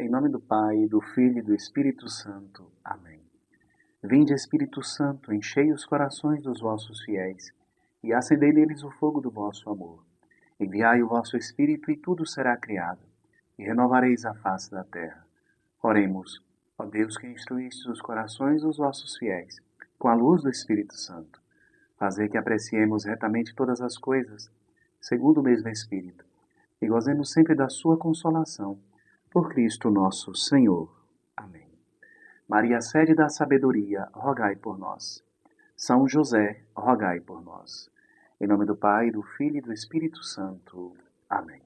Em nome do Pai, do Filho e do Espírito Santo. Amém. Vinde, Espírito Santo, enchei os corações dos vossos fiéis e acendei neles o fogo do vosso amor. Enviai o vosso Espírito e tudo será criado, e renovareis a face da terra. Oremos, ó Deus que instruíste os corações dos vossos fiéis, com a luz do Espírito Santo. Fazei que apreciemos retamente todas as coisas, segundo o mesmo Espírito, e gozemos sempre da sua consolação. Por Cristo nosso Senhor. Amém. Maria, sede da sabedoria, rogai por nós. São José, rogai por nós. Em nome do Pai, do Filho e do Espírito Santo. Amém.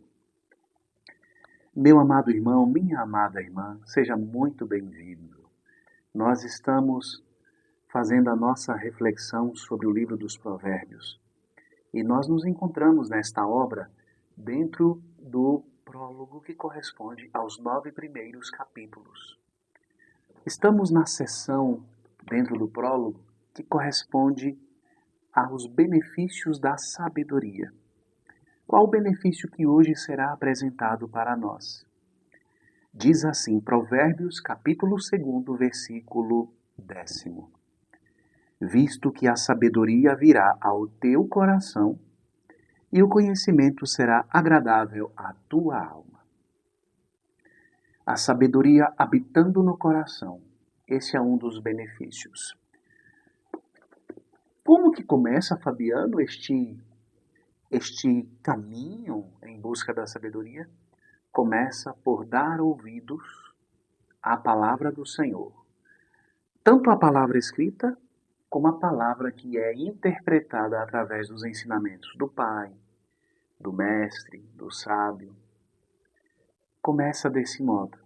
Meu amado irmão, minha amada irmã, seja muito bem-vindo. Nós estamos fazendo a nossa reflexão sobre o livro dos Provérbios. E nós nos encontramos nesta obra dentro do prólogo que corresponde aos 9 primeiros capítulos. Estamos na seção dentro do prólogo que corresponde aos benefícios da sabedoria. Qual o benefício que hoje será apresentado para nós? Diz assim, Provérbios capítulo 2, versículo 10. Visto que a sabedoria virá ao teu coração, e o conhecimento será agradável à tua alma. A sabedoria habitando no coração, esse é um dos benefícios. Como que começa, Fabiano, este caminho em busca da sabedoria? Começa por dar ouvidos à palavra do Senhor. Tanto a palavra escrita, como a palavra que é interpretada através dos ensinamentos do Pai, do Mestre, do Sábio. Começa desse modo.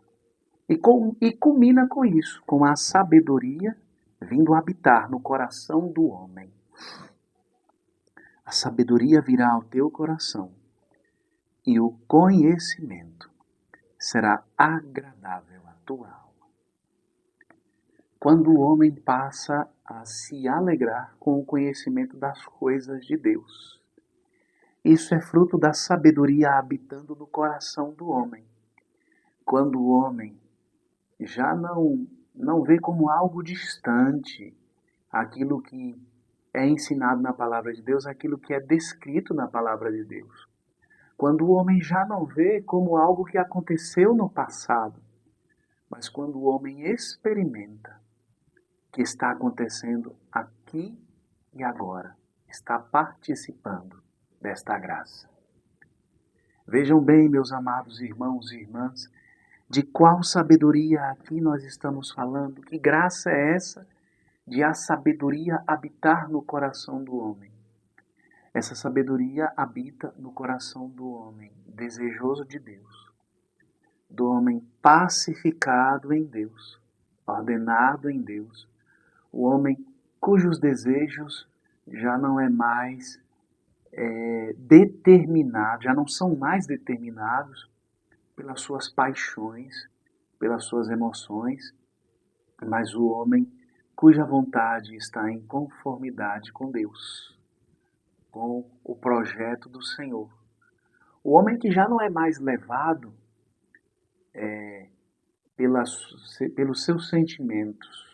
E culmina com isso, com a sabedoria vindo habitar no coração do homem. A sabedoria virá ao teu coração e o conhecimento será agradável à tua alma. Quando o homem passa a se alegrar com o conhecimento das coisas de Deus, isso é fruto da sabedoria habitando no coração do homem. Quando o homem já não vê como algo distante aquilo que é ensinado na palavra de Deus, aquilo que é descrito na palavra de Deus. Quando o homem já não vê como algo que aconteceu no passado, mas quando o homem experimenta que está acontecendo aqui e agora, está participando desta graça. Vejam bem, meus amados irmãos e irmãs, de qual sabedoria aqui nós estamos falando? Que graça é essa de a sabedoria habitar no coração do homem? Essa sabedoria habita no coração do homem desejoso de Deus, do homem pacificado em Deus, ordenado em Deus, o homem cujos desejos já não é mais determinados, já não são mais determinados pelas suas paixões, pelas suas emoções, mas o homem cuja vontade está em conformidade com Deus, com o projeto do Senhor. O homem que já não é mais levado pelos seus sentimentos,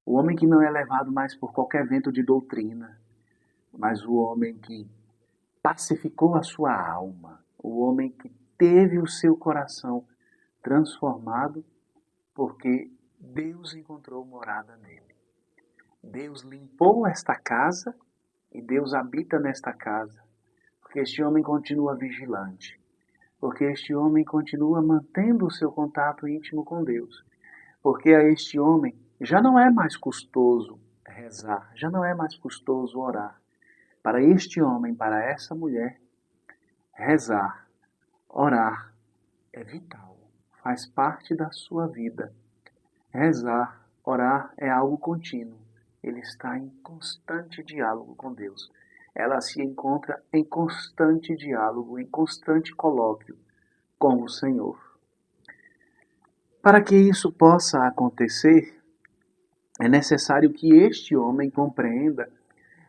o homem que não é levado mais por qualquer vento de doutrina, mas o homem que pacificou a sua alma, o homem que teve o seu coração transformado porque Deus encontrou morada nele. Deus limpou esta casa e Deus habita nesta casa, porque este homem continua vigilante, porque este homem continua mantendo o seu contato íntimo com Deus, porque a este homem já não é mais custoso rezar, já não é mais custoso orar. Para este homem, para essa mulher, rezar, orar é vital, faz parte da sua vida. Rezar, orar é algo contínuo. Ele está em constante diálogo com Deus. Ela se encontra em constante diálogo, em constante colóquio com o Senhor. Para que isso possa acontecer, é necessário que este homem compreenda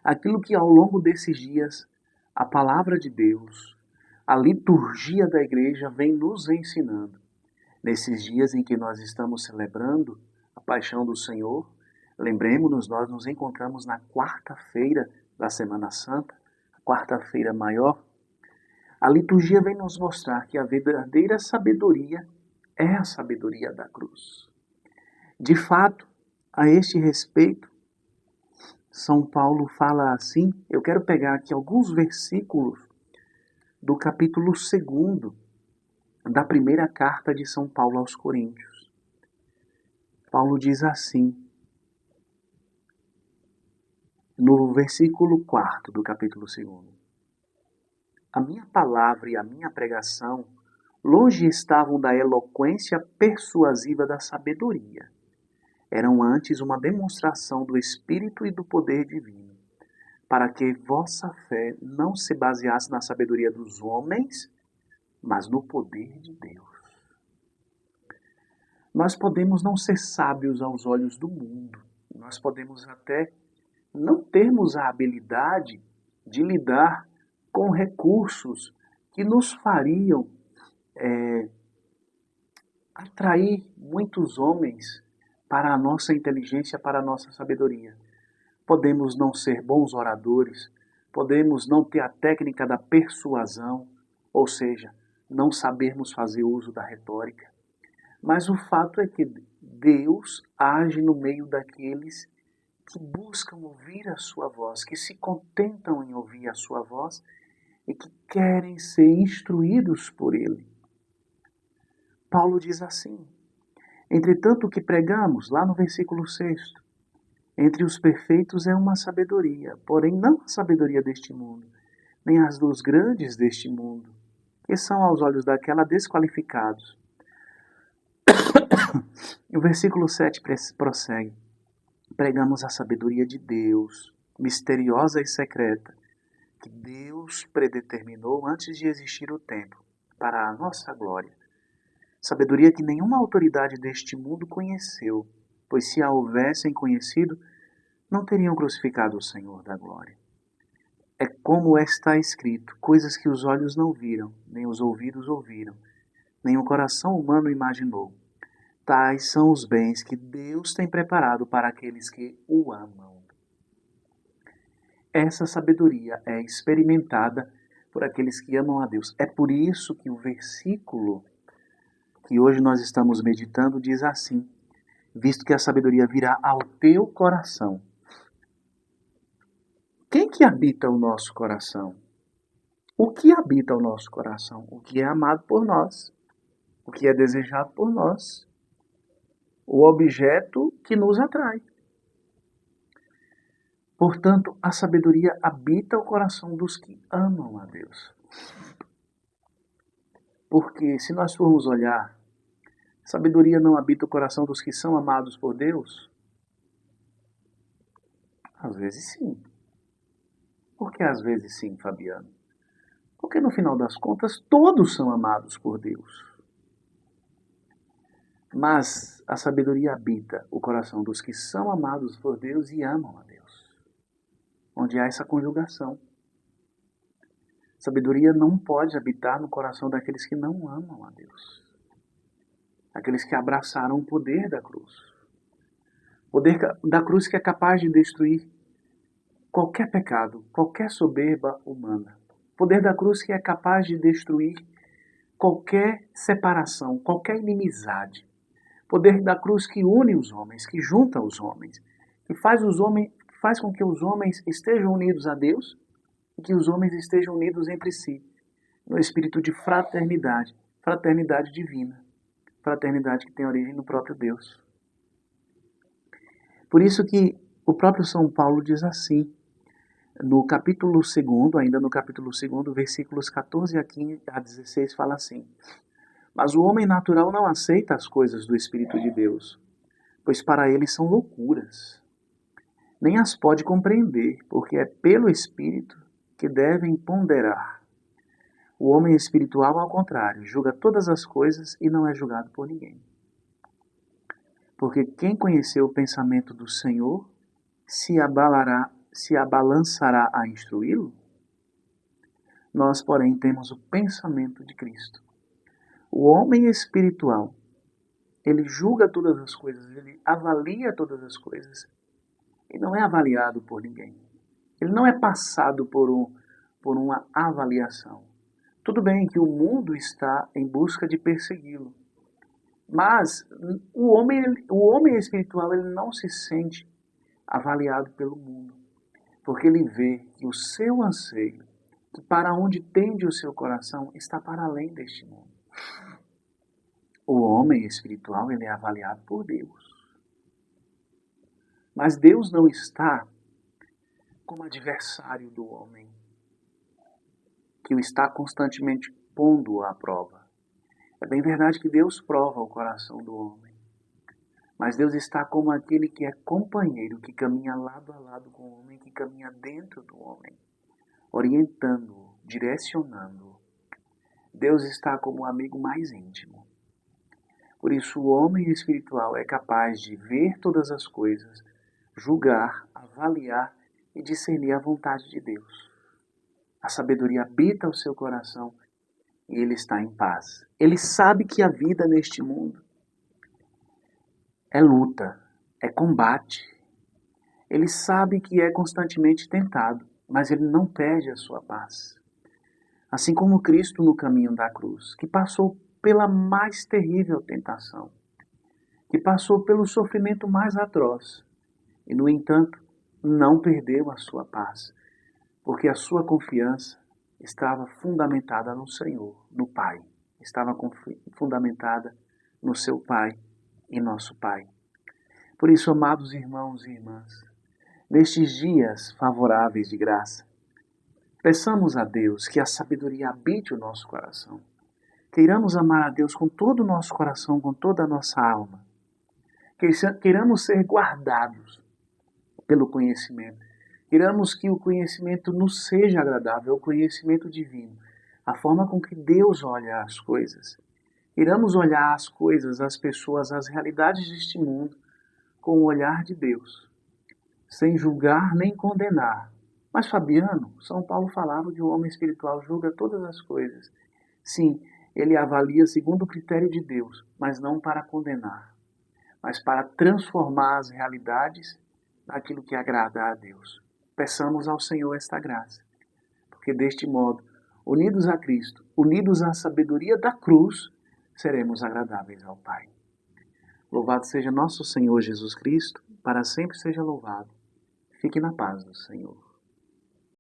aquilo que ao longo desses dias a palavra de Deus, a liturgia da igreja vem nos ensinando. Nesses dias em que nós estamos celebrando a paixão do Senhor, lembremos-nos, nós nos encontramos na quarta-feira da Semana Santa, a quarta-feira maior. A liturgia vem nos mostrar que a verdadeira sabedoria é a sabedoria da cruz. De fato, a este respeito, São Paulo fala assim, eu quero pegar aqui alguns versículos do capítulo 2 da primeira carta de São Paulo aos Coríntios. Paulo diz assim, no versículo 4 do capítulo 2: a minha palavra e a minha pregação longe estavam da eloquência persuasiva da sabedoria. Eram antes uma demonstração do Espírito e do poder divino, para que vossa fé não se baseasse na sabedoria dos homens, mas no poder de Deus. Nós podemos não ser sábios aos olhos do mundo, nós podemos até não termos a habilidade de lidar com recursos que nos fariam atrair muitos homens para a nossa inteligência, para a nossa sabedoria. Podemos não ser bons oradores, podemos não ter a técnica da persuasão, ou seja, não sabermos fazer uso da retórica. Mas o fato é que Deus age no meio daqueles que buscam ouvir a sua voz, que se contentam em ouvir a sua voz e que querem ser instruídos por Ele. Paulo diz assim, entretanto o que pregamos, lá no versículo 6, entre os perfeitos é uma sabedoria, porém não a sabedoria deste mundo, nem as dos grandes deste mundo, que são aos olhos daquela desqualificados. O versículo 7 prossegue, pregamos a sabedoria de Deus, misteriosa e secreta, que Deus predeterminou antes de existir o tempo, para a nossa glória. Sabedoria que nenhuma autoridade deste mundo conheceu, pois se a houvessem conhecido, não teriam crucificado o Senhor da glória. É como está escrito, coisas que os olhos não viram, nem os ouvidos ouviram, nem o coração humano imaginou. Tais são os bens que Deus tem preparado para aqueles que o amam. Essa sabedoria é experimentada por aqueles que amam a Deus. É por isso que o versículo que hoje nós estamos meditando diz assim, visto que a sabedoria virá ao teu coração. Quem que habita o nosso coração? O que habita o nosso coração? O que é amado por nós? O que é desejado por nós? O objeto que nos atrai. Portanto, a sabedoria habita o coração dos que amam a Deus. Porque se nós formos olhar, sabedoria não habita o coração dos que são amados por Deus? Às vezes sim. Por que às vezes sim, Fabiano? Porque no final das contas todos são amados por Deus. Mas a sabedoria habita o coração dos que são amados por Deus e amam a Deus. Onde há essa conjugação. Sabedoria não pode habitar no coração daqueles que não amam a Deus. Aqueles que abraçaram o poder da cruz. O poder da cruz que é capaz de destruir qualquer pecado, qualquer soberba humana. O poder da cruz que é capaz de destruir qualquer separação, qualquer inimizade. O poder da cruz que une os homens, que junta os homens, que faz com que os homens estejam unidos a Deus e que os homens estejam unidos entre si, no espírito de fraternidade, fraternidade divina, fraternidade que tem origem no próprio Deus. Por isso que o próprio São Paulo diz assim, no capítulo 2, ainda no capítulo 2, versículos 14 a 16, fala assim, mas o homem natural não aceita as coisas do Espírito de Deus, pois para ele são loucuras. Nem as pode compreender, porque é pelo Espírito que devem ponderar. O homem espiritual, ao contrário, julga todas as coisas e não é julgado por ninguém. Porque quem conheceu o pensamento do Senhor se abalançará a instruí-lo? Nós, porém, temos o pensamento de Cristo. O homem espiritual ele julga todas as coisas, ele avalia todas as coisas. Ele não é avaliado por ninguém. Ele não é passado por uma avaliação. Tudo bem que o mundo está em busca de persegui-lo, mas o homem espiritual ele não se sente avaliado pelo mundo, porque ele vê que o seu anseio, que para onde tende o seu coração, está para além deste mundo. O homem espiritual ele é avaliado por Deus. Mas Deus não está como adversário do homem, que o está constantemente pondo à prova. É bem verdade que Deus prova o coração do homem, mas Deus está como aquele que é companheiro, que caminha lado a lado com o homem, que caminha dentro do homem, orientando-o, direcionando-o. Deus está como um amigo mais íntimo. Por isso o homem espiritual é capaz de ver todas as coisas, julgar, avaliar e discernir a vontade de Deus. A sabedoria habita o seu coração e ele está em paz. Ele sabe que a vida neste mundo é luta, é combate. Ele sabe que é constantemente tentado, mas ele não perde a sua paz. Assim como Cristo no caminho da cruz, que passou pela mais terrível tentação, que passou pelo sofrimento mais atroz, e, no entanto, não perdeu a sua paz, porque a sua confiança estava fundamentada no Senhor, no Pai. Estava fundamentada no seu Pai e nosso Pai. Por isso, amados irmãos e irmãs, nestes dias favoráveis de graça, peçamos a Deus que a sabedoria habite o nosso coração. Queiramos amar a Deus com todo o nosso coração, com toda a nossa alma. Queiramos ser guardados pelo conhecimento. Queiramos que o conhecimento nos seja agradável, o conhecimento divino, a forma com que Deus olha as coisas. Queiramos olhar as coisas, as pessoas, as realidades deste mundo com o olhar de Deus, sem julgar nem condenar. Mas Fabiano, São Paulo falava que o homem espiritual julga todas as coisas. Sim, ele avalia segundo o critério de Deus, mas não para condenar, mas para transformar as realidades naquilo que agrada a Deus. Peçamos ao Senhor esta graça, porque deste modo, unidos a Cristo, unidos à sabedoria da cruz, seremos agradáveis ao Pai. Louvado seja nosso Senhor Jesus Cristo, para sempre seja louvado. Fique na paz do Senhor.